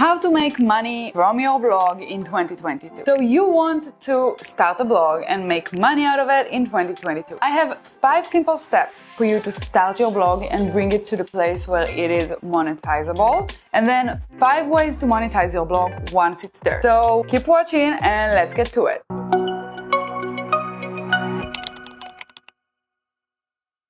How to make money from your blog in 2022. So you want to start a blog and make money out of it in 2022. I have 5 simple steps for you to start your blog and bring it to the place where it is monetizable, and then 5 ways to monetize your blog once it's there. So keep watching and let's get to it.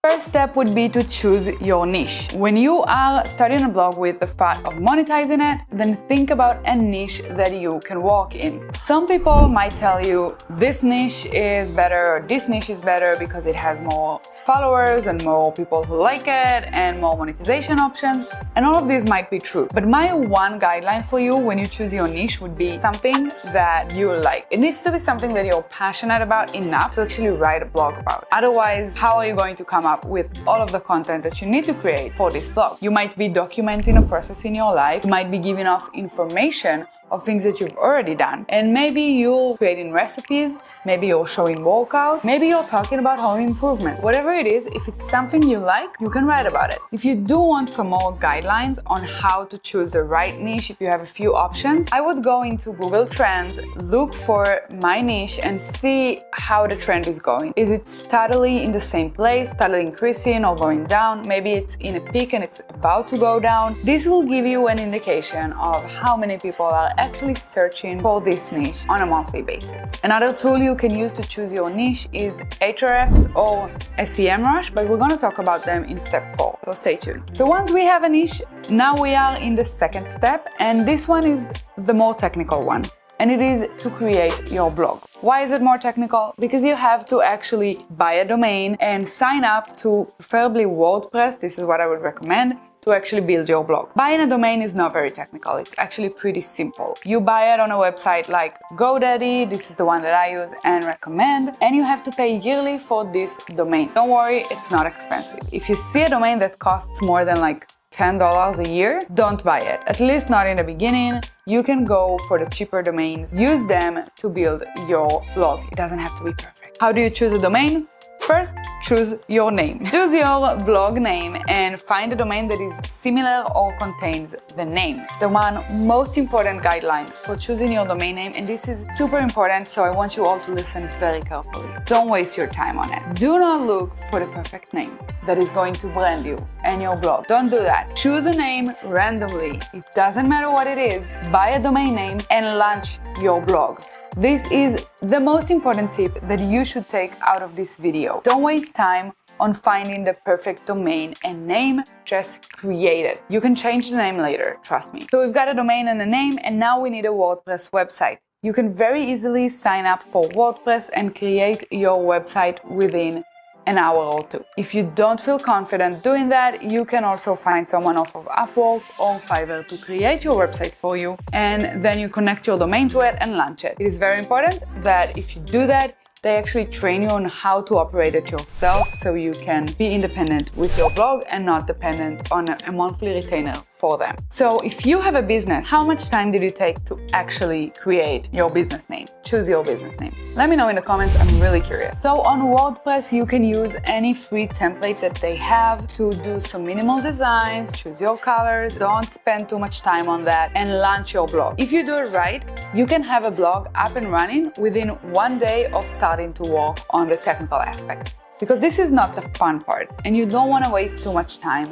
First step would be to choose your niche. When you are starting a blog with the thought of monetizing it, then think about a niche that you can walk in. Some people might tell you this niche is better or this niche is better because it has more followers and more people who like it and more monetization options, and all of these might be true. But my one guideline for you when you choose your niche would be something that you like. It needs to be something that you're passionate about enough to actually write a blog about. Otherwise, how are you going to come up with all of the content that you need to create for this blog? You might be documenting a process in your life, you might be giving off information of things that you've already done, and maybe you're creating recipes, maybe you're showing workout, maybe you're talking about home improvement. Whatever it is, if it's something you like, you can write about it. If you do want some more guidelines on how to choose the right niche, if you have a few options, I would go into Google Trends, look for my niche and see how the trend is going. Is it steadily in the same place, steadily increasing or going down? Maybe it's in a peak and it's about to go down. This will give you an indication of how many people are actually searching for this niche on a monthly basis. Another tool you can use to choose your niche is Ahrefs or SEMrush, but we're going to talk about them in step 4, so stay tuned. So once we have a niche, now we are in the second step, and this one is the more technical one, and it is to create your blog. Why is it more technical? Because you have to actually buy a domain and sign up to preferably WordPress. This is what I would recommend to actually build your blog. Buying a domain is not very technical. It's actually pretty simple. You buy it on a website like GoDaddy, this is the one that I use and recommend, and you have to pay yearly for this domain. Don't worry, it's not expensive. If you see a domain that costs more than like $10 a year, don't buy it. At least not in the beginning. You can go for the cheaper domains. Use them to build your blog. It doesn't have to be perfect. How do you choose a domain? First, choose your name. Choose your blog name and find a domain that is similar or contains the name. The one most important guideline for choosing your domain name, and this is super important, so I want you all to listen very carefully. Don't waste your time on it. Do not look for the perfect name that is going to brand you and your blog. Don't do that. Choose a name randomly. It doesn't matter what it is. Buy a domain name and launch your blog. This is the most important tip that you should take out of this video. Don't waste time on finding the perfect domain and name, just create it. You can change the name later, trust me. So we've got a domain and a name, and now we need a WordPress website. You can very easily sign up for WordPress and create your website within an hour or 2. If you don't feel confident doing that, you can also find someone off of Upwork or Fiverr to create your website for you, and then you connect your domain to it and launch it. It is very important that if you do that, they actually train you on how to operate it yourself so you can be independent with your blog and not dependent on a monthly retainer for them. So if you have a business, how much time did it take to actually create your business name? Choose your business name. Let me know in the comments, I'm really curious. So on WordPress, you can use any free template that they have to do some minimal designs, choose your colors, don't spend too much time on that, and launch your blog. If you do it right, you can have a blog up and running within 1 day of starting to work on the technical aspect. Because this is not the fun part, and you don't want to waste too much time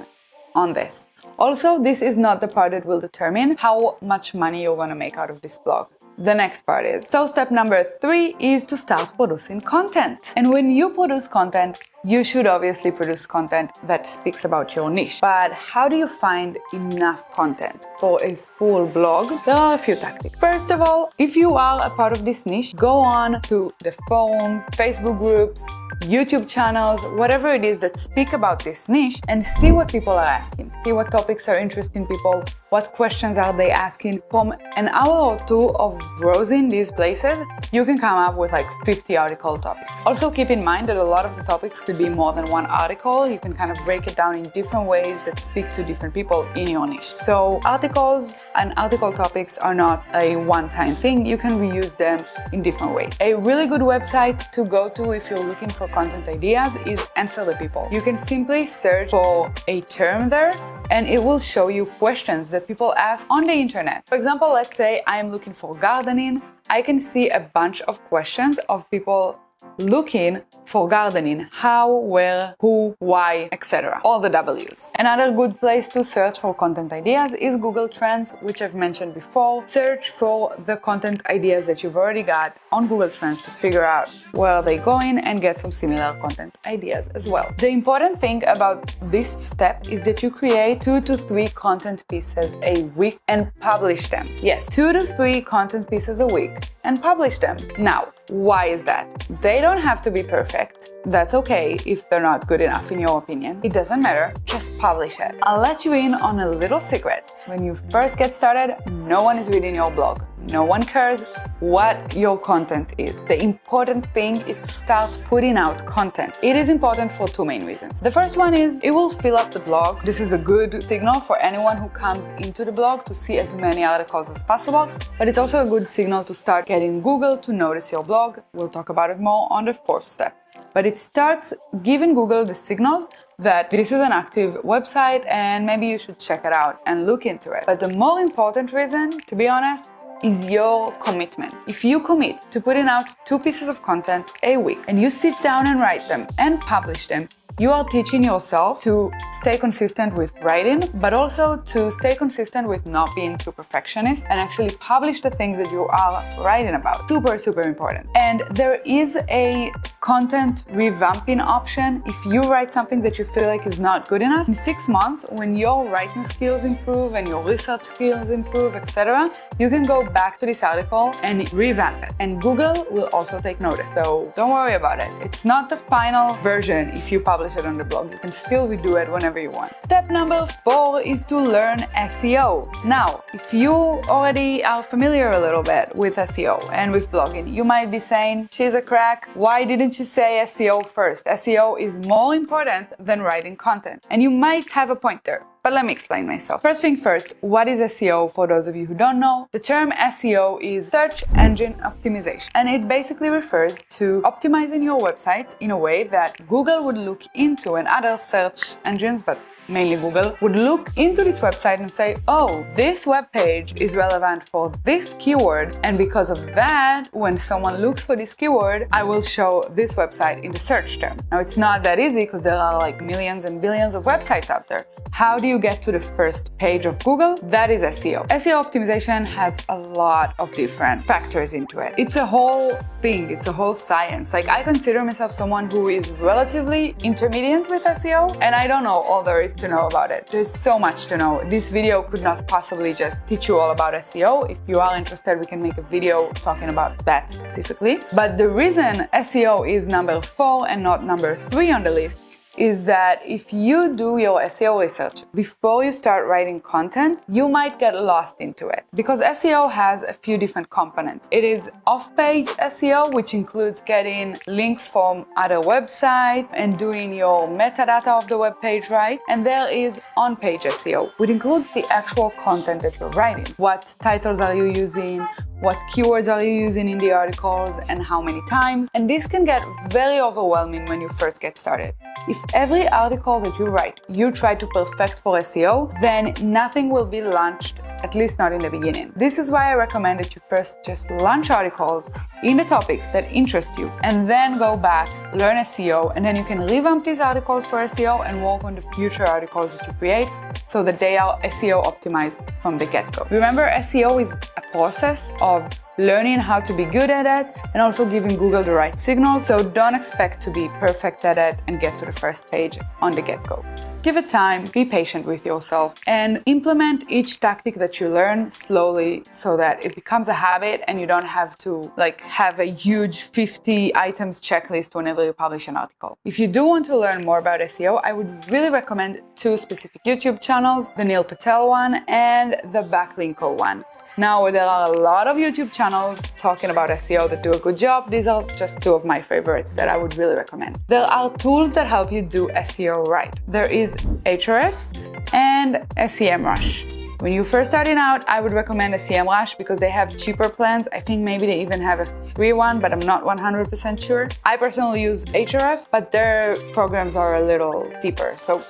on this. Also, this is not the part that will determine how much money you're going to make out of this blog. The next part is. So step number 3 is to start producing content. And when you produce content, you should obviously produce content that speaks about your niche. But how do you find enough content for a full blog? There are a few tactics. First of all, if you are a part of this niche, go on to the forums, Facebook groups, YouTube channels, whatever it is that speak about this niche, and see what people are asking. See what topics are interesting people, what questions are they asking. From an hour or 2 of browsing these places, you can come up with like 50 article topics. Also keep in mind that a lot of the topics could be more than one article. You can kind of break it down in different ways that speak to different people in your niche. So articles and article topics are not a one-time thing. You can reuse them in different ways. A really good website to go to if you're looking for content ideas is Answer the People. You can simply search for a term there and it will show you questions that people ask on the internet. For example, let's say I'm looking for gardening. I can see a bunch of questions of people looking for gardening: how, where, who, why, etc. All the W's. Another good place to search for content ideas is Google Trends, which I've mentioned before. Search for the content ideas that you've already got on Google Trends to figure out where they're going and get some similar content ideas as well. The important thing about this step is that you create 2 to 3 content pieces a week and publish them. Yes, 2 to 3 content pieces a week and publish them. Now, why is that? They don't have to be perfect. That's okay if they're not good enough in your opinion. It doesn't matter, just publish it. I'll let you in on a little secret. When you first get started, no one is reading your blog. No one cares what your content is. The important thing is to start putting out content. It is important for 2 main reasons. The first one is it will fill up the blog. This is a good signal for anyone who comes into the blog to see as many articles as possible, but it's also a good signal to start getting Google to notice your blog. We'll talk about it more on the 4th step. But it starts giving Google the signals that this is an active website and maybe you should check it out and look into it. But the more important reason, to be honest, is your commitment. If you commit to putting out 2 pieces of content a week and you sit down and write them and publish them, you are teaching yourself to stay consistent with writing, but also to stay consistent with not being too perfectionist and actually publish the things that you are writing about. Super, super important. And there is a content revamping option. If you write something that you feel like is not good enough, in 6 months, when your writing skills improve and your research skills improve, etc., you can go back to this article and revamp it. And Google will also take notice. So don't worry about it. It's not the final version if you publish it on the blog. You can still redo it whenever you want. Step number 4 is to learn SEO. Now, if you already are familiar a little bit with SEO and with blogging, you might be saying, she's a crack. Why didn't you say SEO first? SEO is more important than writing content. And you might have a point there. But let me explain myself. First thing first, what is SEO for those of you who don't know? The term SEO is search engine optimization, and it basically refers to optimizing your website in a way that Google would look into, and other search engines, but mainly Google, would look into this website and say, oh, this web page is relevant for this keyword, and because of that, when someone looks for this keyword, I will show this website in the search term. Now, it's not that easy because there are like millions and billions of websites out there. How do you get to the first page of Google? That is SEO. SEO optimization has a lot of different factors into it. It's a whole thing. It's a whole science. Like, I consider myself someone who is relatively intermediate with SEO, and I don't know all there is to know about it. There's so much to know. This video could not possibly just teach you all about SEO. If you are interested, we can make a video talking about that specifically. But the reason SEO is number 4 and not number 3 on the list is that if you do your SEO research before you start writing content, you might get lost into it, because SEO has a few different components. It is off-page SEO, which includes getting links from other websites and doing your metadata of the web page right. And there is on-page SEO, which includes the actual content that you're writing. What titles are you using? What keywords are you using in the articles and how many times? And this can get very overwhelming when you first get started. If every article that you write, you try to perfect for SEO, then nothing will be launched, at least not in the beginning. This is why I recommend that you first just launch articles in the topics that interest you and then go back, learn SEO, and then you can revamp these articles for SEO and work on the future articles that you create so that they are SEO optimized from the get-go. Remember, SEO is a process of learning how to be good at it and also giving Google the right signal, so don't expect to be perfect at it and get to the first page on the get-go. Give it time, be patient with yourself, and implement each tactic that you learn slowly so that it becomes a habit and you don't have to have a huge 50 items checklist whenever you publish an article. If you do want to learn more about SEO, I would really recommend 2 specific YouTube channels, the Neil Patel one and the Backlinko one. Now, there are a lot of YouTube channels talking about SEO that do a good job. These are just 2 of my favorites that I would really recommend. There are tools that help you do SEO right. There is Ahrefs and SEMrush. When you're first starting out, I would recommend SEMrush because they have cheaper plans. I think maybe they even have a free one, but I'm not 100% sure. I personally use Href, but their programs are a little deeper. So,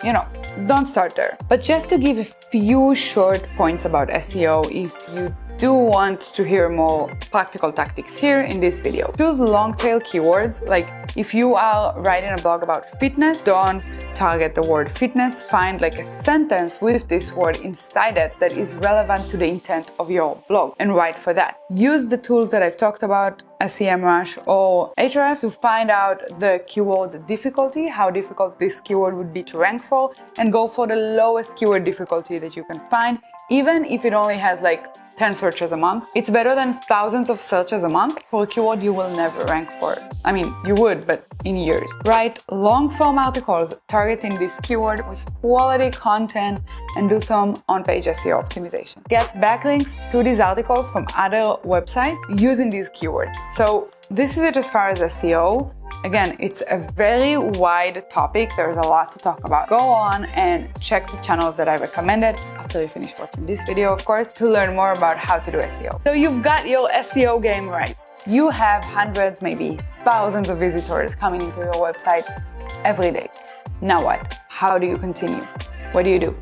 don't start there. But just to give a few short points about SEO, if you do want to hear more practical tactics here in this video. Choose long tail keywords. Like if you are writing a blog about fitness, don't target the word fitness. Find like a sentence with this word inside it that is relevant to the intent of your blog and write for that. Use the tools that I've talked about, SEMrush or Href, to find out the keyword difficulty, how difficult this keyword would be to rank for, and go for the lowest keyword difficulty that you can find. Even if it only has like 10 searches a month, it's better than thousands of searches a month for a keyword you will never rank for. I mean, you would, but in years. Write long form articles targeting this keyword with quality content and do some on-page SEO optimization. Get backlinks to these articles from other websites using these keywords. So this is it as far as SEO. Again, it's a very wide topic. There's a lot to talk about. Go on and check the channels that I recommended after you finish watching this video, of course, to learn more about how to do SEO. So you've got your SEO game right. You have hundreds, maybe thousands of visitors coming into your website every day. Now what? How do you continue? What do?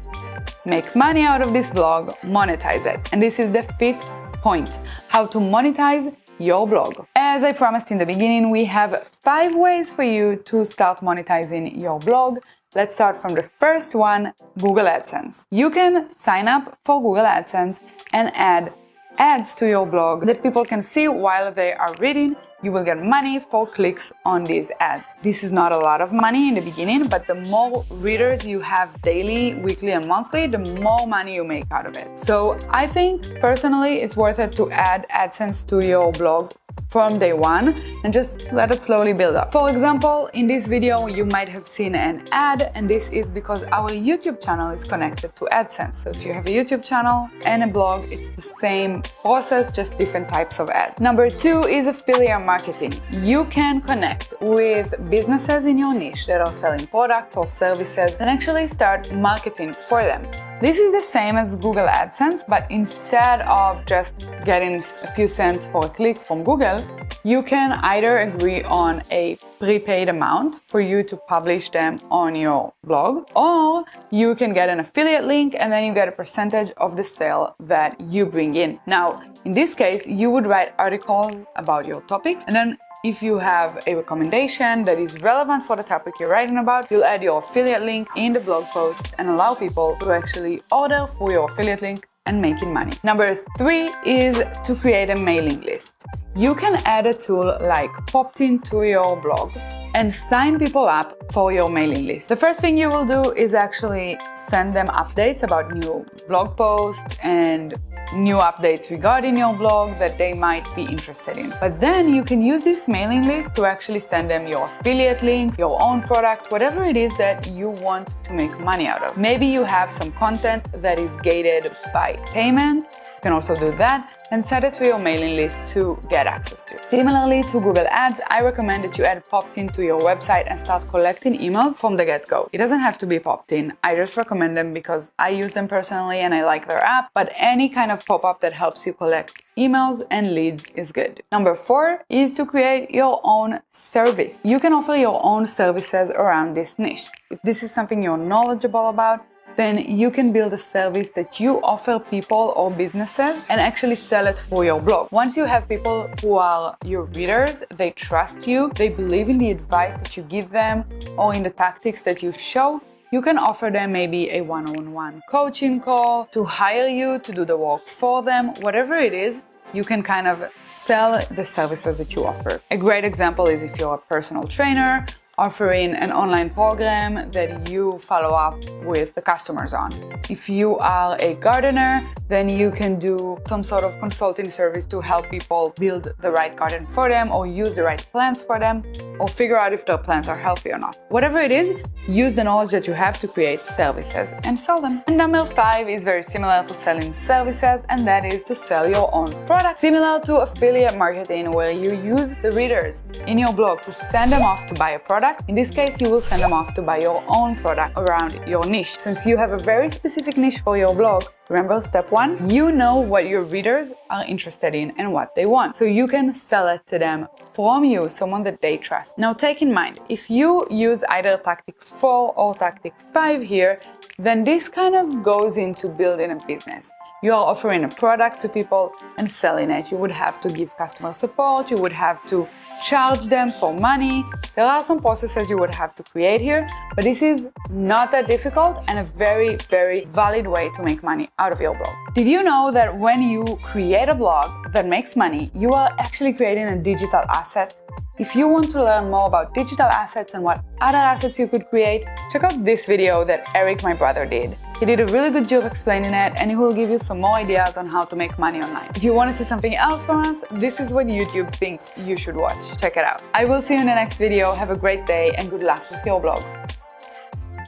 Make money out of this blog, monetize it. And this is the 5th point, how to monetize your blog. As I promised in the beginning, we have 5 ways for you to start monetizing your blog. Let's start from the first one, Google AdSense. You can sign up for Google AdSense and add ads to your blog that people can see while they are reading. You will get money for clicks on these ads. This is not a lot of money in the beginning, but the more readers you have daily, weekly, and monthly, the more money you make out of it. So I think personally it's worth it to add AdSense to your blog from day one and just let it slowly build up. For example, in this video you might have seen an ad, and this is because our YouTube channel is connected to AdSense. So if you have a YouTube channel and a blog, it's the same process, just different types of ads. Number 2 is affiliate marketing. You can connect with businesses in your niche that are selling products or services and actually start marketing for them. This is the same as Google AdSense, but instead of just getting a few cents for a click from Google, you can either agree on a prepaid amount for you to publish them on your blog, or you can get an affiliate link and then you get a percentage of the sale that you bring in. Now, in this case, you would write articles about your topics, and then if you have a recommendation that is relevant for the topic you're writing about, you'll add your affiliate link in the blog post and allow people to actually order for your affiliate link and making money. Number 3 is to create a mailing list. You can add a tool like Poptin to your blog and sign people up for your mailing list. The first thing you will do is actually send them updates about new blog posts and new updates regarding your blog that they might be interested in. But then you can use this mailing list to actually send them your affiliate link, your own product, whatever it is that you want to make money out of. Maybe you have some content that is gated by payment. You can also do that and set it to your mailing list to get access to. Similarly to Google Ads, I recommend that you add Poptin to your website and start collecting emails from the get-go. It doesn't have to be Poptin. I just recommend them because I use them personally and I like their app, but any kind of pop-up that helps you collect emails and leads is good. Number 4 is to create your own service. You can offer your own services around this niche. If this is something you're knowledgeable about, then you can build a service that you offer people or businesses and actually sell it for your blog. Once you have people who are your readers, they trust you, they believe in the advice that you give them or in the tactics that you show, you can offer them maybe a one-on-one coaching call, to hire you to do the work for them, whatever it is. You can kind of sell the services that you offer. A great example is if you're a personal trainer, offering an online program that you follow up with the customers on. If you are a gardener, then you can do some sort of consulting service to help people build the right garden for them, or use the right plants for them, or figure out if their plants are healthy or not. Whatever it is, use the knowledge that you have to create services and sell them. And number 5 is very similar to selling services, and that is to sell your own product. Similar to affiliate marketing, where you use the readers in your blog to send them off to buy a product, product. In this case, you will send them off to buy your own product around your niche. Since you have a very specific niche for your blog, remember step 1, you know what your readers are interested in and what they want. So you can sell it to them from you, someone that they trust. Now take in mind, if you use either tactic 4 or tactic 5 here, then this kind of goes into building a business. You are offering a product to people and selling it. You would have to give customer support, you would have to charge them for money. There are some processes you would have to create here, but this is not that difficult and a very, very valid way to make money out of your blog. Did you know that when you create a blog that makes money, you are actually creating a digital asset? If you want to learn more about digital assets and what other assets you could create, check out this video that Eric, my brother, did. He did a really good job explaining it, and he will give you some more ideas on how to make money online. If you want to see something else from us, this is what YouTube thinks you should watch. Check it out. I will see you in the next video. Have a great day and good luck with your blog.